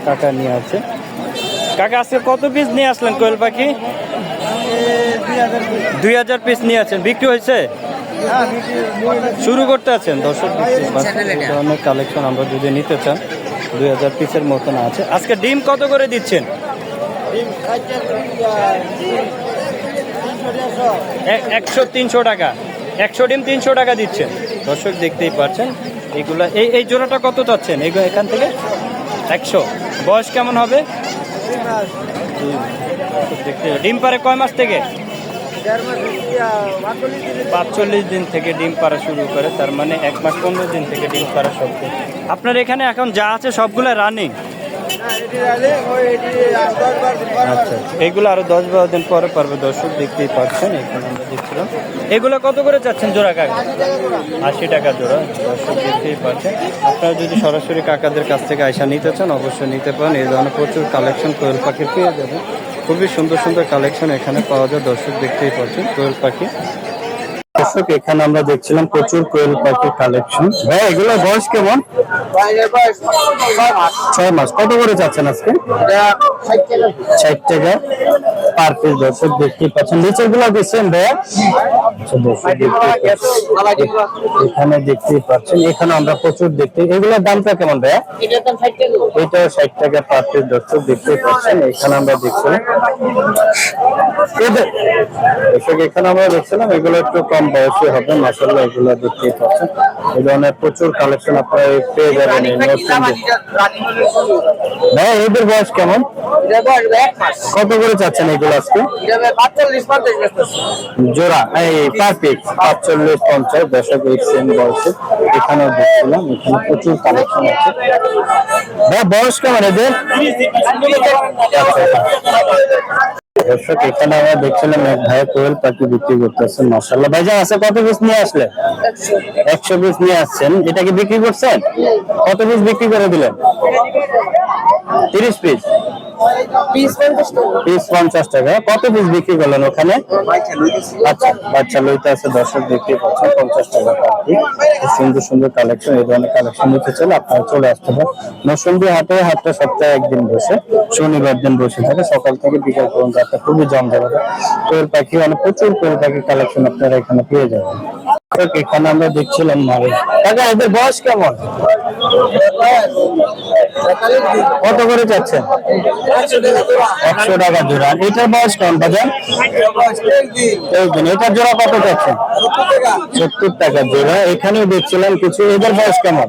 কাকা নিয়ে আছে। কাকা আজকে কত পিস নিয়ে আসলেন কোয়েল পাখি? 2000 পিস নিয়ে আছেন। বিক্রি হয়েছে? শুরু করতে আছেন। দর্শক ধরনের কালেকশন আমরা যদি নিতে চান 2000 পিসের মতন আছে। আজকে ডিম কত করে দিচ্ছেন? 100-300 টাকা। 100 ডিম 300 টাকা দিচ্ছেন। দর্শক দেখতেই পাচ্ছেন এগুলা। এই জোড়াটা কত চাচ্ছেন এখান থেকে? 100। বয়স কেমন হবে? দেখতে ডিম পারে কয় মাস থেকে? 45 দিন থেকে ডিম পাড়া শুরু করে, তার মানে 1 মাস 15 দিন থেকে ডিম পাড়া সব। আপনার এখানে এখন যা আছে সবগুলো রানিং? আচ্ছা, এগুলো আরো 10-12 দিন পরে পারবে। দর্শক দেখতেই পাচ্ছেন এখানে আমরা দেখছিলাম। এগুলো কত করে চাচ্ছেন জোড়া কাকা? 80 টাকা জোড়া। দর্শক দেখতেই পাচ্ছেন। আপনারা যদি সরাসরি কাকাদের কাছ থেকে আয়সা নিতে চান অবশ্যই নিতে পারেন। এই ধরনের প্রচুর কালেকশন কোয়েল পাখির পেয়ে যাবেন। খুবই সুন্দর সুন্দর কালেকশন এখানে পাওয়া যায়। দর্শক দেখতেই পাচ্ছেন কোয়েল পাখি। দর্শক এখানে আমরা দেখছিলাম প্রচুর কোয়েল পাখির কালেকশন। ভাই এগুলো বয়স কেমন? 6 মাস। কত করে যাচ্ছেন আজকে? 60 টাকা পার পিস। দর্শক দেখতেই পাচ্ছেন। নিচের গুলো দেখছেন ভাইয়া? এখানে দেখতেই পাচ্ছেন। এখানে আমরা প্রচুর দেখতে। এগুলোর দামটা কেমন ভাইয়া? এটা 60 টাকা পার পিস। দর্শক দেখতেই পাচ্ছেন এখানে আমরা দেখছিলাম। দর্শক এখানে আমরা দেখছিলাম এগুলো একটু কম বয়সী হবে। মাশাআল্লাহ এগুলো দেখতেই পাচ্ছেন। এই ধরনের প্রচুর কালেকশন আপনারা পেয়ে যাবেন। ভাই এদের বয়স কেমন? কত করে চাচ্ছেন এগুলো আজকে? জোড়া এই পার পিস 45-50। দর্শক এই সেম বয়সে এখানেও দেখছিলাম। এখানে প্রচুর কালেকশন আছে। ভাই বয়স কেমন এদের? দর্শক এখানে আমরা দেখছিলাম এক ভাই কোয়েল পাখি বিক্রি করতেছেন। মাশাআল্লাহ। ভাইজান আছে কত পিস নিয়ে আসলেন? 100 পিস নিয়ে আসছেন। এটা কি বিক্রি করছেন? কত পিস বিক্রি করে দিলেন? 30 পিস। পিস 50 টাকা। কত পিস বিক্রি করলেন ওখানে? আচ্ছা, বাচ্চা লইতে আছে। দর্শক দেখতে পাচ্ছেন 50 টাকা পাখি। সুন্দর সুন্দর কালেকশন। এই ধরনের কালেকশন নিতে চাইলে আপনারা চলে আসতে পারেন। নরসিংদী হাটটা সপ্তাহে একদিন বসে, শনিবার দিন বসে থাকে সকাল থেকে বিকাল পর্যন্ত। একটা খুবই জমজমাট কোয়েল পাখি, মানে প্রচুর কোয়েল পাখি কালেকশন আপনারা এখানে পেয়ে যাবেন। এখানে আমরা দেখছিলাম কাকা এদের বয়স কেমন? কত করে যাচ্ছেন? 100 টাকা জোড়া। এটার বয়স কেমন বাজার? এটার জোড়া কত যাচ্ছেন? 70 টাকা জোড়া। এখানেও দেখছিলাম কিছু। এদের বয়স কেমন?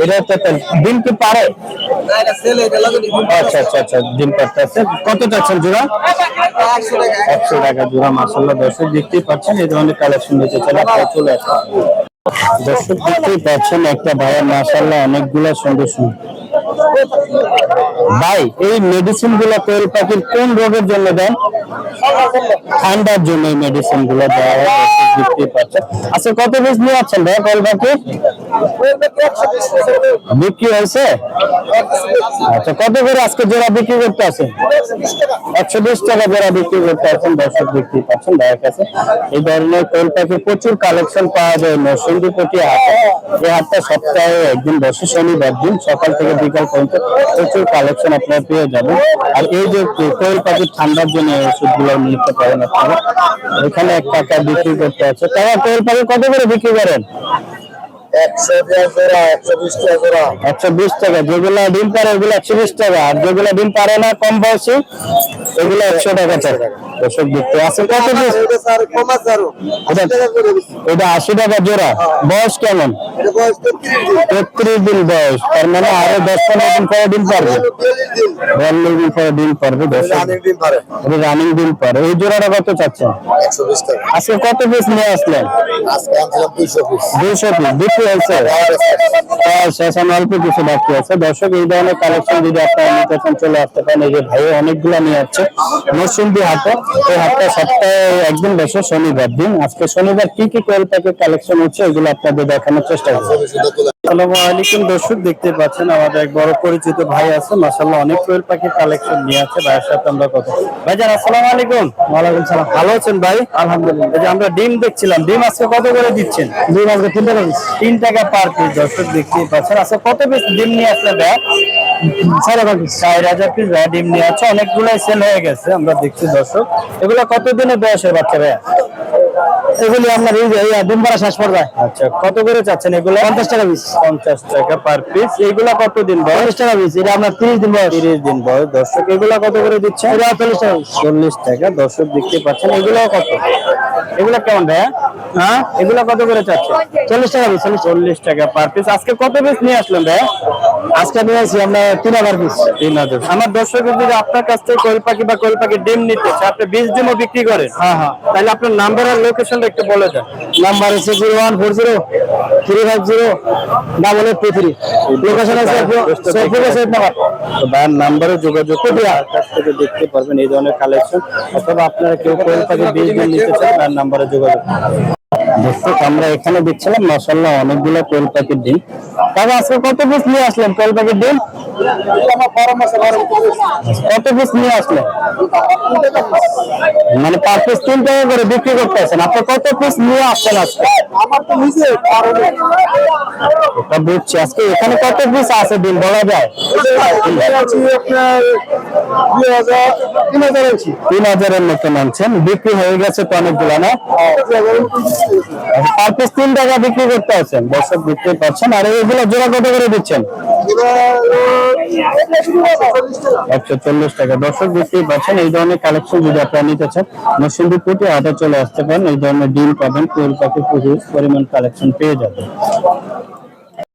এটা ডিম কি পারে? আচ্ছা আচ্ছা আচ্ছা, ডিম পারতেছে। কত যাচ্ছেন জোড়া? 100 টাকা জোড়া। মাশাআল্লাহ দর্শক দেখতেই পাচ্ছেন এই ধরনের কালেকশন নিতে চাইলে আপনারা চলে আসবেন। দর্শক দেখতেই পাচ্ছেন একটা ভাইয়ের মাশাআল্লাহ অনেকগুলো সুন্দর সুন্দর। ভাই এই মেডিসিন গুলা কোয়েল পাখির কোন রোগের জন্য দেন? ঠান্ডার জন্য এই মেডিসিন গুলো দেওয়া হয়। দেখতেই পাচ্ছেন। আচ্ছা কত পিস নিয়ে আসছেন ভাই কোয়েল পাখি? বিক্রি হয়েছে? আচ্ছা কত করে আজকে জোড়া বিক্রি করতে আছেন? 120 টাকা জোড়া বিক্রি করতে আছেন। দর্শক দেখতেই পাচ্ছেন ভাইয়ের কাছে এই ধরনের কোয়েল পাখির প্রচুর কালেকশন পাওয়া যায় নরসিংদী হাটে। এই হাটটা সপ্তাহে একদিন বসে, শনিবার দিন সকাল থেকে বিকাল পর্যন্ত। প্রচুর কালেকশন আপনারা পেয়ে যাবেন। আর এই যে কোয়েল পাখির ঠান্ডার জন্য ওষুধগুলো নিতে পারেন আপনারা। এখানে 1 টাকা বিক্রি করতে আছে। তারা কোয়েল পাখি কত করে বিক্রি করেন? 120 টাকা। যেগুলো ডিম পারে ওগুলো 120 টাকা, আর যেগুলো ডিম পারে না কম বয়সী এগুলো 100 টাকা। দর্শক দেখতে আছে কত পিস? এটা 80 টাকা জোড়া। বয়স কেমন? 33 দিন বয়স। তার মানে আরো 10-15 দিন পরে ডিম পারবে। 42 দিন পরে ডিম পারবে। রানিং ডিম পারে। এই জোড়াটা কত চাচ্ছেন? 120 টাকা। আজকে কত পিস নিয়ে আসলেন? আজকে আনছিলাম 200 পিস। 200 পিস বিক্রি হয়েছে? শেষে অল্প কিছু বাকি আছে। দর্শক এই ধরনের কালেকশন যদি আপনারা নিতে চান চলে আসতে পারেন। এই যে ভাই অনেকগুলো নিয়ে আসছে নরসিংদী হাটে। এই হাটটা সপ্তাহে একদিন বসে, শনিবার দিন। আজকে শনিবার কি কি কোয়েল পাখির কালেকশন হচ্ছে এগুলো আপনাদের দেখানোর চেষ্টা করব। আসসালামু আলাইকুম দর্শক, দেখতে পাচ্ছেন আমাদের এক বড় পরিচিত ভাই আছে। মাশাআল্লাহ অনেক কোয়েল পাখির কালেকশন নিয়ে আছে। ভাইয়ের সাথে আমরা কথা ভাইজান। আসসালামু আলাইকুম। ওয়ালাইকুম সালাম। ভালো আছেন ভাই? আলহামদুলিল্লাহ। এই যে আমরা ডিম দেখছিলাম, ডিম আজকে কত করে দিচ্ছেন? ডিম আজকে 3 টাকা পিস। 3 টাকা পার পিস দর্শক দেখতেই পাচ্ছেন। আচ্ছা কত পিস ডিম নিয়ে আসলে ভাইয়া? 4000 পিস ভাইয়া ডিম নিয়ে আছে, অনেকগুলো সেল হয়ে গেছে আমরা দেখছি দর্শক। এগুলো কত দিনের বয়সের বাচ্চা ভাইয়া? এগুলি আপনার ডিম পাড়া শেষ পর্যায়ে। আচ্ছা কত করে চাচ্ছেন এগুলো? 50 টাকা পিস। 50 টাকা পার পিস। এইগুলা কতদিন বয়স? 40 টাকা পিস। এটা আপনার 30 দিন বয়স। 30 দিন বয়স দর্শক। এগুলা কত করে দিচ্ছেন? এটা 40 টাকা। 40 টাকা দর্শক দেখতে পাচ্ছেন। এগুলো কত? এগুলা কেমন ভাইয়া? হ্যাঁ এগুলা কত করে চাচ্ছেন? 40 টাকা পিস। 40 টাকা পার পিস। আজকে কত পিস নিয়ে আসলেন ভাইয়া? আজকে নিয়ে আসি আমরা 3000 পিস। 3000। আমার দর্শক যদি আপনার কাছ থেকে কোয়েল পাখি বা কোয়েল পাখি ডিম নিতে চায়, আপনি 20 ডিমও বিক্রি করেন? হ্যাঁ হ্যাঁ। তাহলে আপনার নাম্বার আর লোকেশনটা একটু বলে দেন। নাম্বার হচ্ছে 01403508823। লোকেশন আছে ভাইয়ের নাম্বারে যোগাযোগ করে আর কাছ থেকে দেখতে পারবেন এই ধরনের কালেকশন, অথবা আপনারা কেউ কোয়েল পাখি 20 ডিম নিতে চান তার নাম্বারে যোগাযোগ করুন। দর্শক আমরা এখানে দেখছিলাম মাশাআল্লাহ অনেকগুলো কোয়েল পাখির ডিম। তবে আজকে কত পিস নিয়ে আসলেন কোয়েল পাখির ডিম? কত পিস নিয়ে আসলেন? মানে পার পিস 3 টাকা করে বিক্রি করতেছেন, আপনি কত পিস নিয়ে আসছেন আজকে? আমার তো নিচে এটা বুঝছি। আজকে এখানে কত পিস আছে ডিম বলা যায়? আপনার 3000 এর মতো আনছেন, বিক্রি হয়ে গেছে তো অনেকগুলো না? পার পিস 3 টাকা বিক্রি করতে আছেন দর্শক দেখতে পাচ্ছেন। আর এগুলো জোড়া কত করে দিচ্ছেন? 140 টাকা দর্শক দেখতেই পাচ্ছেন। এই ধরনের কালেকশন যদি আপনারা নিতে চান নরসিংদী কোটি হাটে চলে আসতে পারেন। এই ধরনের ডিম পাবেন, কোয়েল পাখি প্রচুর পরিমাণ কালেকশন পেয়ে যাবেন।